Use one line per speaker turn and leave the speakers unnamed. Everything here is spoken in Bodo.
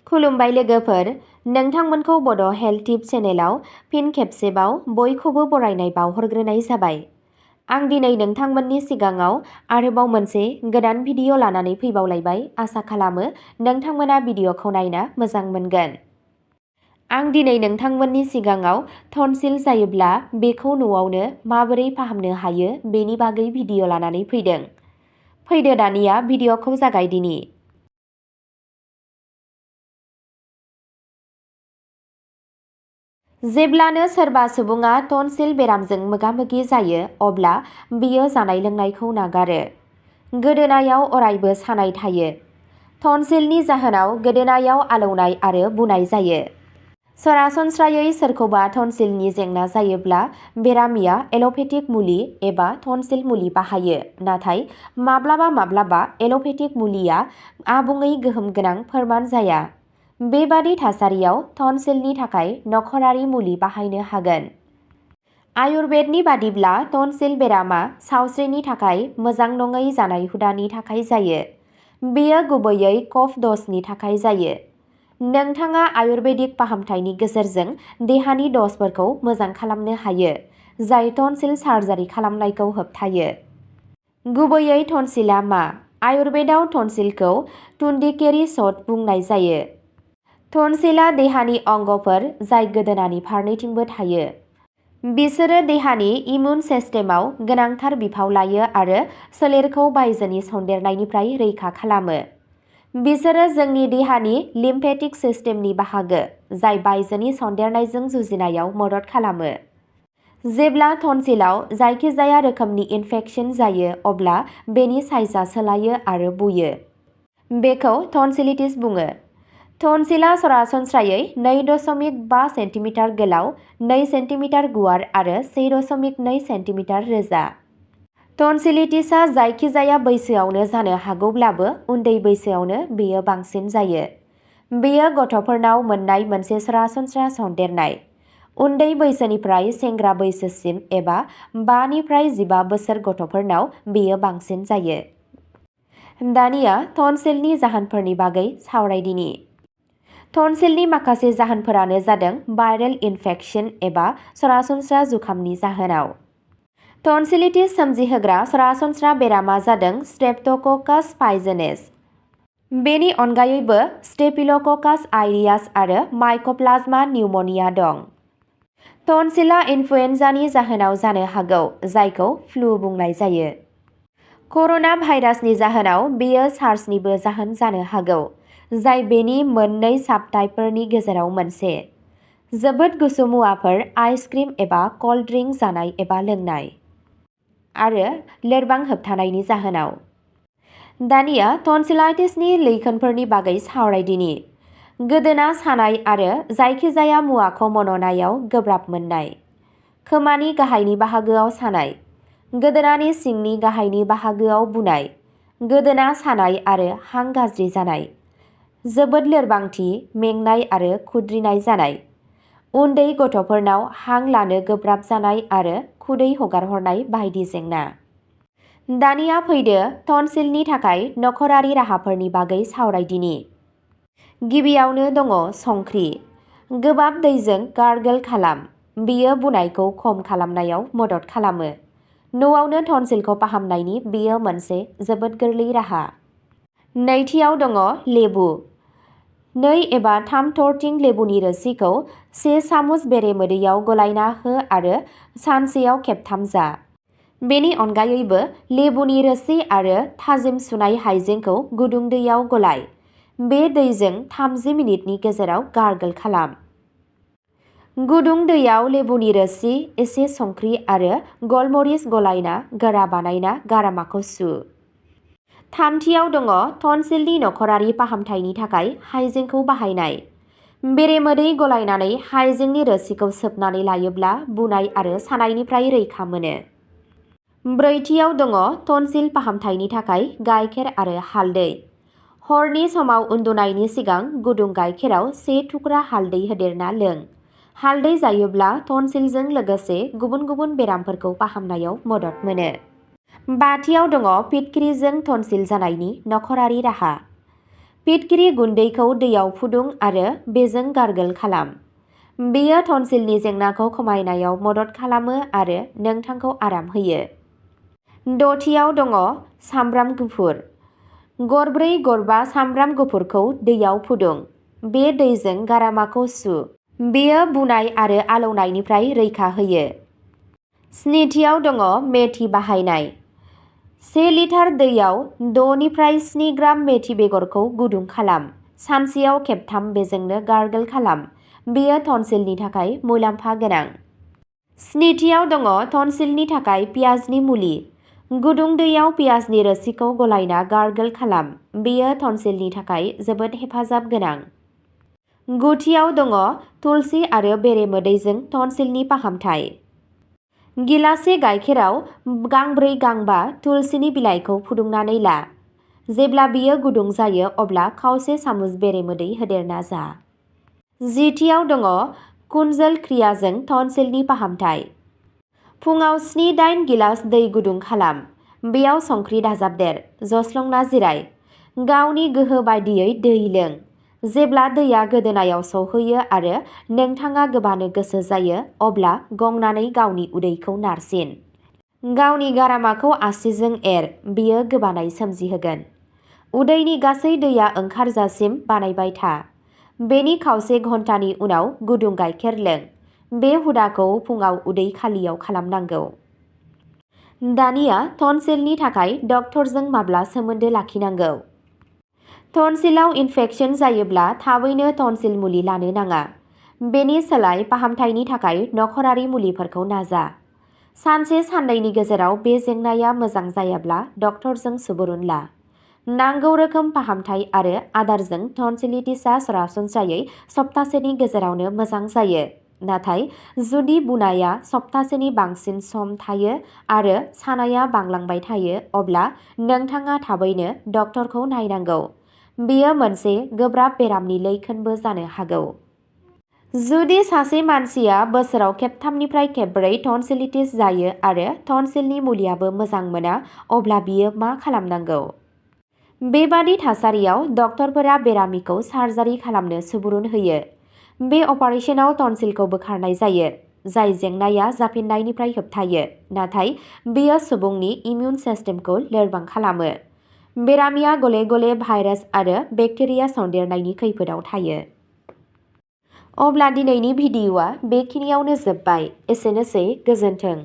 खुलुमबाय लोगोफोर, नोंथांमोनखौ बड' हेल्थ टिप चेनेलाव फिन खेबसेबाव बयखौबो बरायनाय बावहरग्रोनाय जाबाय। आं दिनै नोंथांमोननि सिगाङाव आरोबाव मोनसे गोदान भिडिअ लानानै फैबावलायबाय। आसा खालामो नोंथांमोना भिडिअखौ नायना मोजां मोनगोन। आं दिनै नोंथांमोननि सिगाङाव टन्सिल जायोब्ला बेखौ न'आवनो माबोरै फाहामनो हायो बेनि बागै भिडिअ लानानै फैदों। फैदो दानिया भिडिअखौ जागायदिनि। जेब्लानो सोरबा सुबुङा टन्सिल बेरामजों मोगा-मोगि जायो अब्ला बियो जानाय लोंनायखौ नागारो। गोदोनायाव अरायबो सानाय थायो। टन्सिलनि जाहोनाव गोदोनायाव आलौनाय आरो बुनाय जायो। सरासनस्रायै सोरखौबा टन्सिलनि जेंना जायोब्ला बेरामिया एल'पेथिक मुलि एबा टन्सिल मुलि बाहायो। नाथाय माब्लाबा एल'पेथिक मुलिया आबुङै गोहोम गोनां फोरमान जाया। बेबादि थासारियाव टन्सिलनि थाखाय नख'रारि मुलि बाहायनो हागोन। आयुर्वेदनि बादिब्ला टन्सिल बेरामा सावस्रिनि थाखाय मोजां नङै जानाय हुदानि थाखाय जायो। बेयो गुबैयै कफ द'सनि थाखाय जायो। नोंथाङा आयुर्वेदिक फाहामथायनि गेजेरजों देहानि द'सफोरखौ मोजां खालामनो हायो, जाय टन्सिल सार्जारि खालामनायखौ होबथायो। गुबैयै टन्सिलआ मा? आयुर्वेदाव टन्सिलखौ टुन्डिकेरि शट बुंनाय जायो। टन्सिलआ देहानि अंगफोर जाय गोदोनानि फारनैथिंबो थायो। बिसोरो देहानि इमिउन सिस्टेमाव गोनांथार बिफाव लायो आरो सोलेरखौ बायजोनि सन्देरनायनिफ्राय रैखा खालामो। बिसोरो जोंनि देहानि लिम्फेटिक सिस्टेमनि बाहागो, जाय बायजोनि सन्देरनायजों जुजिनायाव मदद खालामो। जेब्ला टन्सिलाव जायखिजाया रोखोमनि इनफेकसन जायो अब्ला बेनि साइजआ सोलायो आरो बुयो। बेखौ टन्सिलिटिस बुङो। टन्सिलआ सरासनस्रायै 2.5 सेन्टिमिटार गोलाव, 2 सेन्टिमिटार गुवार आरो 1.2 सेन्टिमिटार रोजा। टन्सिलिटिसआ जायखिजाया बैसोआवनो जानो हागौब्लाबो उन्दै बैसोआवनो बेयो बांसिन जायो। बेयो गथ'फोरनाव मोननाय मोनसे सरासनस्रा सन्देरनाय। उन्दै बैसोनिफ्राय सेंग्रा बैसोसिम एबा 5 निफ्राय 15 बोसोर गथ'फोरनाव बेयो बांसिन जायो। दानिया टन्सिलनि जाहोनफोरनि बागै सावरायदिनि। टन्सिलनि माखासे जाहोनफोरानो जादों भाइरेल इनफेकसन एबा सरासनस्रा जुखामनि जाहोनाव। टन्सिलिटिस सोमजिहोग्रा सरासनस्रा बेरामा जादों स्ट्रेप्ट'ककास पाइजनेस। बेनि अनगायैबो स्टेफिल'ककास आइरियास आरो माइक'प्लाज्मा निउम'निया दं। टन्सिलआ इनफ्लुएन्जानि जाहोनाव जानो हागौ, जायखौ फ्लु बुंनाय जायो। कर'ना भाइरासनि जाहोनाव बेयो सार्सनिबो जाहोन जानो हागौ, जाय बेनि मोननै साबटाइपफोरनि गेजेराव मोनसे। जोबोद गुसु मुवाफोर, आइसक्रिम एबा कल्ड ड्रिंक जानाय एबा लोंनाय। आरो लोरबां होबथानायनि जाहोनाव। दानिया टन्सिलाइटिसनि लैखोनफोरनि बागै सावरायदिनि। गोदोना सानाय आरो जायखिजाया मुवाखौ मन'नायाव गोब्राब मोननाय। खोमानि गाहायनि बाहागोआव सानाय। गोदोनानि सिंनि गाहायनि बाहागोआव बुनाय। गोदोना सानाय आरो हां गाज्रि जानाय। जोबोद लोरबांथि, मेंनाय आरो खुद्रिनाय जानाय। उन्दै गथ'फोरनाव हां लानो गोब्राब जानाय आरो खुदै हगारहरनाय बायदि जेंना। दानिया फैदो टन्सिलनि थाखाय नख'रारि राहाफोरनि बागै सावरायदिनि। गिबियावनो दङ संख्रि। गोबाब दैजों गार्गल खालाम। बेयो बुनायखौ खम खालामनायाव मदद खालामो। न'आवनो टन्सिलखौ फाहामनायनि बेयो मोनसे जोबोद गोरलै राहा। नैथियाव दङ लेबु। 2 एबा 3 थरथिं लेबुनि रोसिखौ 1 सामुस बेरेमोदैयाव गलायना हो आरो सानसेयाव खेबथाम जा। बेनि अनगायैबो लेबुनि रोसि आरो थाजिम सुनाय हाइजेंखौ गुदुं दैयाव गलाय। बे दैजों 30 मिनिटनि गेजेराव गार्गल खालाम। गुदुं दैयाव लेबुनि रोसि, एसे संख्रि आरो गलमरिस गलायना गोरा बानायना गारामाखौ सु। थामथियाव दङ टन्सिलनि नख'रारि फाहामथायनि थाखाय हाइजेंखौ बाहायनाय। बेरेमोदै गलायनानै हाइजेंनि रोसिखौ सोबनानै लायोब्ला बुनाय आरो सानायनिफ्राय रैखा मोनो। ब्रैथियाव दङ टन्सिल फाहामथायनि थाखाय गाइखेर आरो हालदै। हरनि समाव उन्दुनायनि सिगां गुदुं गाइखेराव 1 थुख्रा हालदै होदेरना लों। हालदै जायोब्ला टन्सिलजों लोगोसे गुबुन गुबुन बेरामफोरखौ फाहामनायाव मदद मोनो। बाथियाव दङ फिटकिरिजों टन्सिल जानायनि नख'रारि राहा। फिटकिरि गुन्दैखौ दैयाव फुदुं आरो बेजों गार्गोल खालाम। बेयो टनसिलनि जेंनाखौ खमायनायाव मदद खालामो आरो नोंथांखौ आराम होयो। दथियाव दङ सामब्राम गुफुर। गरब्रै गरबा सामब्राम गुफुरखौ दैयाव फुदुं। बे दैजों गारामाखौ सु। बेयो बुनाय आरो आलौनायनिफ्राय रैखा होयो। स्निथियाव दङ मेथि बाहायनाय। 1 लिटार दैयाव 6 निफ्राय 7 ग्राम मेथि बेगरखौ गुदुं खालाम। सानसेयाव खेबथाम बेजोंनो गार्गोल खालाम। बेयो टनसिलनि थाखाय मुलाम्फा गोनां। स्निथियाव दङ टनसिलनि थाखाय पियाजनि मुलि। गुदुं दैयाव पियाजनि रोसिखौ गलायना गार्गोल खालाम। बेयो टनसिलनि थाखाय जोबोद हेफाजाब गोनां। गुथियाव दङ तुलसि आरो बेरेमोदैजों टनसिलनि फाहामथाय। गिलाससे गाइखेराव गांब्रै गांबा तुलसिनि बिलाइखौ फुदुंनानै ला। जेब्ला बेयो गुदुं जायो अब्ला खावसे सामुस बेरेमोदै होदेरना जा। जिथियाव दङ कुन्जल क्रियाजों टनसिलनि फाहामथाय। फुङाव 7-8 गिलास दै गुदुं खालाम। बेयाव संख्रि दाजाबदेर। जस्लंना जिराय। गावनि गोहो बायदियै दै लों। जेब्ला दैया गोदोनायाव सौहैयो आरो नोंथाङा गोबानो गोसो जायो अब्ला गंनानै गावनि उदैखौ नारसिन। गावनि गारामाखौ आसिजों एर। बेयो गोबानाय सोमजिहोगोन। उदैनि गासै दैया ओंखारजासिम बानायबाय था। बेनि खावसे घन्टानि उनाव गुदुं गाइखेर लों। बे हुदाखौ फुङाव उदै खालियाव खालामनांगौ। दानिया टनसिलनि थाखाय डक्टरजों माब्ला सोमोन्दो लाखिनांगौ? टनसिलाव इनफेकसन जायोब्ला थाबैनो टनसिल मुलि लानो नाङा। बेनि सोलाय फाहामथायनि थाखाय नख'रारि मुलिफोरखौ नाजा। सानसे साननैनि गेजेराव बे जेंनाया मोजां जायाब्ला डक्टरजों सुबुरुन ला। नांगौ रोखोम फाहामथाय आरो आदारजों टनसिलिटिसआ सरासनस्रायै सप्तासेनि गेजेरावनो मोजां जायो। नाथाय जुदि बुनाया सप्तासेनि बांसिन सम थायो आरो सानाया बांलांबाय थायो अब्ला नोंथाङा थाबैनो डक्टरखौ नायनांगौ। बेयो मोनसे गोब्राब बेरामनि लैखोनबो जानो हागौ। जुदि सासे मानसिया बोसोराव खेबथामनिफ्राय खेबब्रै टनसिलिटिस जायो आरो टनसिलनि मुलियाबो मोजां मोना अब्ला बियो मा खालामनांगौ? बेबादि थासारियाव डक्टरफोरा बेरामिखौ सार्जारि खालामनो सुबुरुन होयो। बे अपारेशनाव टनसिलखौ बोखारनाय जायो, जाय जेंनाया जाफिननायनिफ्राय होबथायो, नाथाय बेयो सुबुंनि इमिउन सिस्टेमखौ लोरबां खालामो। बेरामिया गले-गले भाइरास आरो बेक्टेरिया सन्देरनायनि खैफोदाव थायो। अब्ला दिनैनि भिडिअ'आ बेखिनियावनो जोबबाय। एसेनोसै, गोजोन्थों।